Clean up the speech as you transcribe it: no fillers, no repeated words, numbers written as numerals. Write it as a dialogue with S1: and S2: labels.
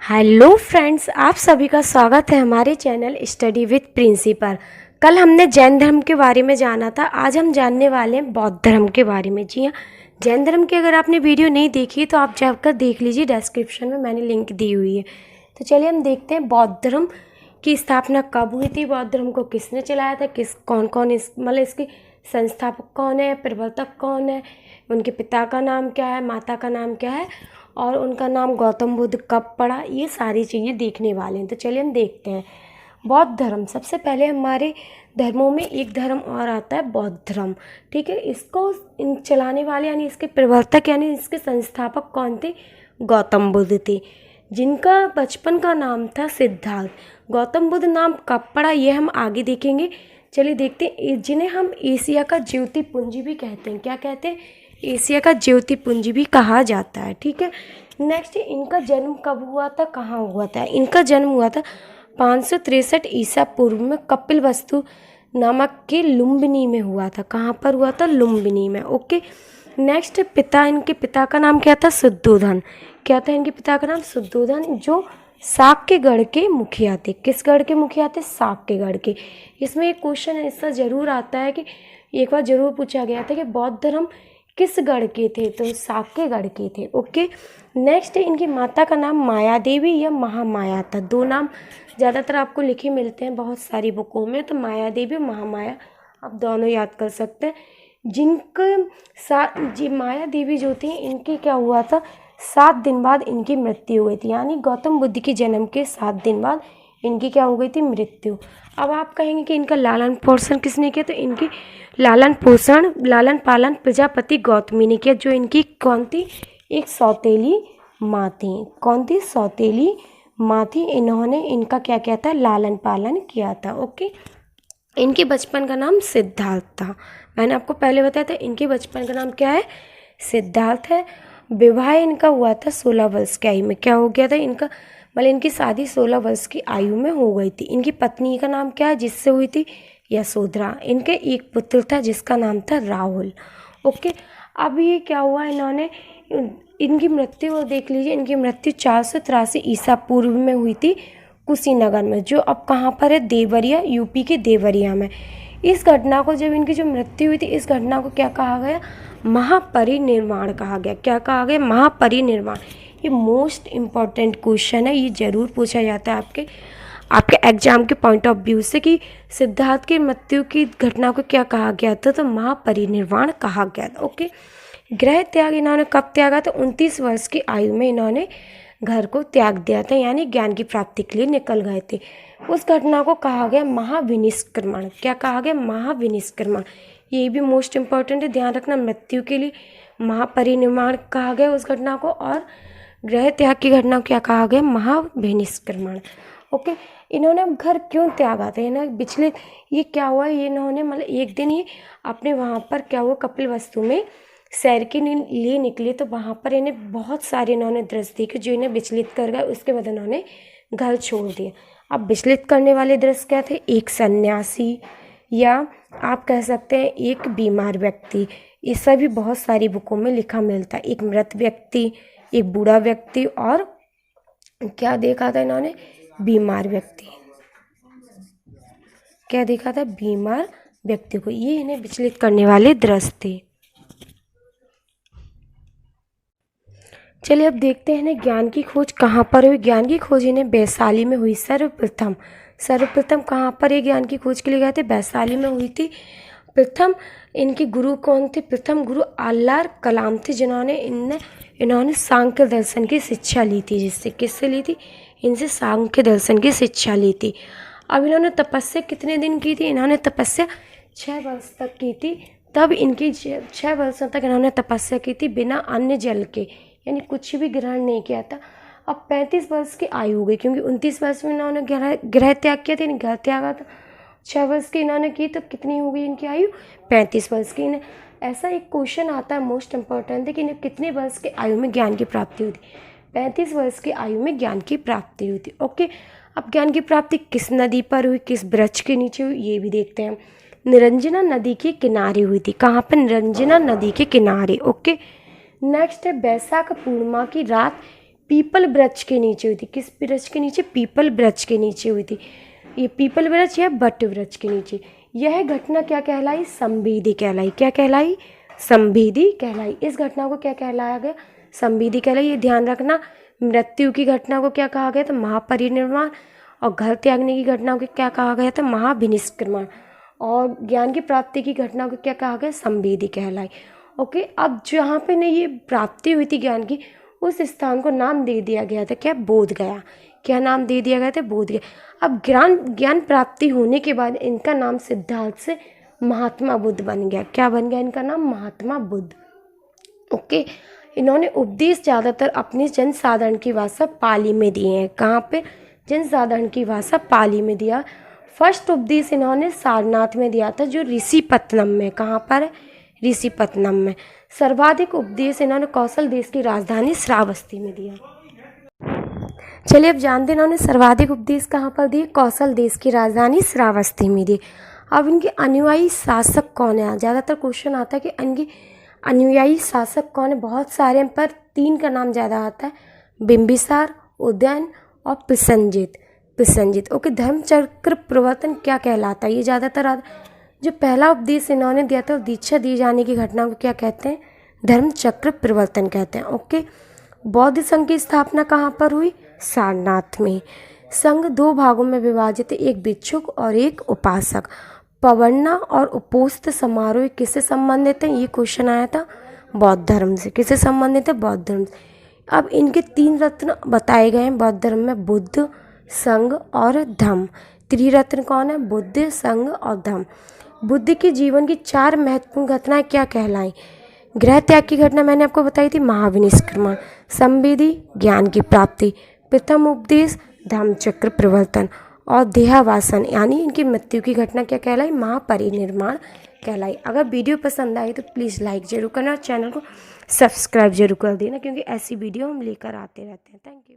S1: Hello friends, आप सभी का स्वागत है हमारे चैनल स्टडी विद प्रिंसिपल। कल हमने जैन धर्म के बारे में जाना था, आज हम जानने वाले हैं बौद्ध धर्म के बारे में। जी हाँ, जैन धर्म की अगर आपने वीडियो नहीं देखी तो आप जाकर देख लीजिए, डिस्क्रिप्शन में मैंने लिंक दी हुई है। तो चलिए हम देखते हैं बौद्ध धर्म की स्थापना कब हुई थी, बौद्ध धर्म को किसने चलाया था, कौन कौन इसके संस्थापक कौन है, प्रवर्तक कौन है, उनके पिता का नाम क्या है, माता का नाम क्या है और उनका नाम गौतम बुद्ध कब पड़ा, ये सारी चीज़ें देखने वाले हैं। तो चलिए हम देखते हैं बौद्ध धर्म। सबसे पहले हमारे धर्मों में एक धर्म और आता है बौद्ध धर्म। ठीक है, इसको चलाने वाले यानी इसके प्रवर्तक यानी इसके संस्थापक कौन थे? गौतम बुद्ध थे, जिनका बचपन का नाम था सिद्धार्थ। गौतम बुद्ध नाम कब पड़ा ये हम आगे देखेंगे। चलिए देखते हैं, जिन्हें हम एशिया का ज्योतिपुंज भी कहते हैं। क्या कहते हैं? एशिया का ज्योतिपुंज भी कहा जाता है। ठीक है, नेक्स्ट इनका जन्म कब हुआ था, कहाँ हुआ था? इनका जन्म हुआ था 563 ईसा पूर्व में कपिलवस्तु नामक के लुम्बिनी में हुआ था। कहाँ पर हुआ था? लुम्बिनी में। ओके, नेक्स्ट इनके पिता का नाम क्या था? शुद्धोधन। क्या था इनके पिता का नाम? शुद्धोधन, जो साक्यगढ़ के मुखिया थे। किस गढ़ के मुखिया थे? साक्यगढ़ के। इसमें एक क्वेश्चन ऐसा जरूर आता है कि एक बार जरूर पूछा गया था कि बौद्ध धर्म किस गढ़ के थे? तो साक्यगढ़ के थे। ओके, नेक्स्ट इनकी माता का नाम माया देवी या महामाया था। दो नाम ज़्यादातर आपको लिखे मिलते हैं बहुत सारी बुकों में, तो माया देवी और महामाया आप दोनों याद कर सकते हैं। जी माया देवी जो थी, इनकी क्या हुआ था? 7 दिन बाद इनकी मृत्यु हुई थी, यानी गौतम बुद्ध के जन्म के 7 दिन बाद इनकी क्या हो गई थी? मृत्यु। अब आप कहेंगे कि इनका लालन पोषण किसने किया? तो इनकी लालन पालन प्रजापति गौतमी ने किया, जो इनकी कौन थी? एक सौतेली माँ थी। कौन थी? सौतेली माँ थी। इन्होंने इनका क्या किया था? लालन पालन किया था। ओके, इनके बचपन का नाम सिद्धार्थ था। मैंने आपको पहले बताया था इनके बचपन का नाम क्या है? सिद्धार्थ है। विवाह इनका हुआ था 16 वर्ष की आयु में। क्या हो गया था इनका? मतलब इनकी शादी 16 वर्ष की आयु में हो गई थी। इनकी पत्नी का नाम क्या है जिससे हुई थी? यशोधरा। इनके एक पुत्र था जिसका नाम था राहुल। ओके, अब ये क्या हुआ, इन्होंने इनकी मृत्यु देख लीजिए। इनकी मृत्यु 483 ईसा पूर्व में हुई थी कुशीनगर में, जो अब कहाँ पर है? देवरिया, यूपी के देवरिया में। इस घटना को, जब इनकी जो मृत्यु हुई थी, इस घटना को क्या कहा गया? महापरिनिर्वाण कहा गया। क्या कहा गया? महापरिनिर्वाण। ये मोस्ट इम्पॉर्टेंट क्वेश्चन है, ये जरूर पूछा जाता है आपके एग्जाम के पॉइंट ऑफ व्यू से कि सिद्धार्थ की मृत्यु की घटना को क्या कहा गया था? तो महापरिनिर्वाण कहा गया था। ओके, गृह त्याग इन्होंने कब त्यागा था? 29 वर्ष की आयु में इन्होंने घर को त्याग दिया था, यानी ज्ञान की प्राप्ति के लिए निकल गए थे। उस घटना को कहा गया महाविनिष्क्रमण। क्या कहा गया? महाविनिष्क्रमण। ये भी मोस्ट इम्पॉर्टेंट है, ध्यान रखना। मृत्यु के लिए महापरिनिर्वाण कहा गया उस घटना को, और गृह त्याग की घटना को क्या कहा गया? महाविनिष्क्रमण। ओके, इन्होंने घर क्यों त्यागा था? इन्होंने ये क्या हुआ, ये इन्होंने मतलब एक दिन ही अपने वहाँ पर क्या हुआ, कपिलवस्तु में सैर के लिए निकले, तो वहाँ पर इन्हें बहुत सारे इन्होंने दृश्य देखे जो इन्हें विचलित कर गए। उसके बाद इन्होंने घर छोड़ दिया। अब विचलित करने वाले दृश्य क्या थे? एक सन्यासी, या आप कह सकते हैं एक बीमार व्यक्ति। ये सभी बहुत सारी बुकों में लिखा मिलता है। एक मृत व्यक्ति, एक बूढ़ा व्यक्ति, और क्या देखा था इन्होंने? बीमार व्यक्ति। क्या देखा था? बीमार व्यक्ति को। ये इन्हें विचलित करने वाले दृश्य थे। चलिए अब देखते हैं ज्ञान की खोज कहाँ पर हुई। ज्ञान की खोज इन्हें वैशाली में हुई। सर्वप्रथम कहाँ पर ये ज्ञान की खोज के लिए गए थे? वैशाली में हुई थी। प्रथम इनके गुरु कौन थे? प्रथम गुरु आल्लार कलाम थे, जिन्होंने इन्होंने सांख्य दर्शन की शिक्षा ली थी। किससे ली थी? इनसे सांख्य दर्शन की शिक्षा ली थी। अब इन्होंने तपस्या कितने दिन की थी? इन्होंने तपस्या 6 वर्ष तक की थी। तब इनकी 6 वर्षों तक इन्होंने तपस्या की थी बिना अन्न जल के, यानी कुछ भी ग्रहण नहीं किया था। अब 35 वर्ष की आयु हो गई, क्योंकि 29 वर्ष में इन्होंने गृह त्याग किया था, घर त्यागा था। 6 वर्ष की इन्होंने की, तो कितनी हो गई इनकी आयु? 35 वर्ष की। इन्हें ऐसा एक क्वेश्चन आता है मोस्ट इम्पोर्टेंट है कि इन्हें कितने वर्ष की आयु में ज्ञान की प्राप्ति हुई थी? 35 वर्ष की आयु में ज्ञान की प्राप्ति हुई थी। ओके, अब ज्ञान की प्राप्ति किस नदी पर हुई, किस वृक्ष के नीचे हुई, ये भी देखते हैं। निरंजना नदी के किनारे हुई थी। कहाँ पर? निरंजना नदी के किनारे। ओके, नेक्स्ट है बैसाख पूर्णिमा की रात पीपल वृक्ष के नीचे हुई थी। किस वृक्ष के नीचे? पीपल वृक्ष के नीचे हुई थी। ये पीपल वृक्ष या बट वृक्ष के नीचे। यह घटना क्या कहलाई? संवेदी कहलाई। क्या कहलाई? संवेदी कहलाई। इस घटना को क्या कहलाया गया? संवेदी कहलाई। ये ध्यान रखना, मृत्यु की घटना को क्या कहा गया था? महापरिनिर्वाण। और घर त्यागने की घटना को क्या कहा गया था? महाविनिष्क्रमण। और ज्ञान की प्राप्ति की घटना को क्या कहा गया? संवेदी कहलाई। ओके, अब जहाँ पे ये प्राप्ति हुई थी ज्ञान की, उस स्थान को नाम दे दिया गया था क्या? बोध गया। क्या नाम दे दिया गया था? बोध गया। अब ज्ञान प्राप्ति होने के बाद इनका नाम सिद्धार्थ से महात्मा बुद्ध बन गया। क्या बन गया इनका नाम? महात्मा बुद्ध। ओके, इन्होंने उपदेश ज़्यादातर अपने जनसाधारण की भाषा पाली में दिए हैं। कहाँ पे? जनसाधारण की भाषा पाली में दिया। फर्स्ट उपदेश इन्होंने सारनाथ में दिया था, जो ऋषिपत्तनम में। कहाँ पर है? ऋषिपत्तनम में। सर्वाधिक उपदेश इन्होंने कौशल देश की राजधानी श्रावस्ती में दिया। चलिए अब जानते हैं इन्होंने सर्वाधिक उपदेश कहाँ पर दिए? कौशल देश की राजधानी श्रावस्ती में दिए। अब इनके अनुयायी शासक कौन है? ज़्यादातर क्वेश्चन आता है कि इनके अनुयायी शासक कौन है। बहुत सारे हैं, पर 3 का नाम ज़्यादा आता है, बिंबिसार, उदयन और प्रसेनजित। ओके, धर्मचक्र प्रवर्तन क्या कहलाता है? ये ज़्यादातर आता। जो पहला उपदेश इन्होंने दिया था, दीक्षा दिए जाने की घटना को क्या कहते हैं? धर्मचक्र प्रवर्तन कहते हैं। ओके, बौद्ध संघ की स्थापना कहाँ पर हुई? सारनाथ में। संघ 2 भागों में विभाजित है, एक भिक्षुक और एक उपासक। पवर्णा और उपोस्त समारोह किससे संबंधित है? ये क्वेश्चन आया था बौद्ध धर्म से। किससे संबंधित है? बौद्ध धर्म से। अब इनके 3 रत्न बताए गए हैं बौद्ध धर्म में, बुद्ध, संघ और धम्म। त्रिरत्न कौन है? बुद्ध, संघ और धम्म। बुद्ध के जीवन की 4 महत्वपूर्ण घटनाएं क्या कहलाई? गृह त्याग की घटना मैंने आपको बताई थी, महाविनिष्क्रमण। संवेदी, ज्ञान की प्राप्ति। प्रथम उपदेश, धम्मचक्र प्रवर्तन। और देहावासन यानी इनकी मृत्यु की घटना क्या कहलाई? महापरिनिर्वाण कहलाई। अगर वीडियो पसंद आई तो प्लीज़ लाइक जरूर करना और चैनल को सब्सक्राइब जरूर कर देना, क्योंकि ऐसी वीडियो हम लेकर आते रहते हैं। Thank you.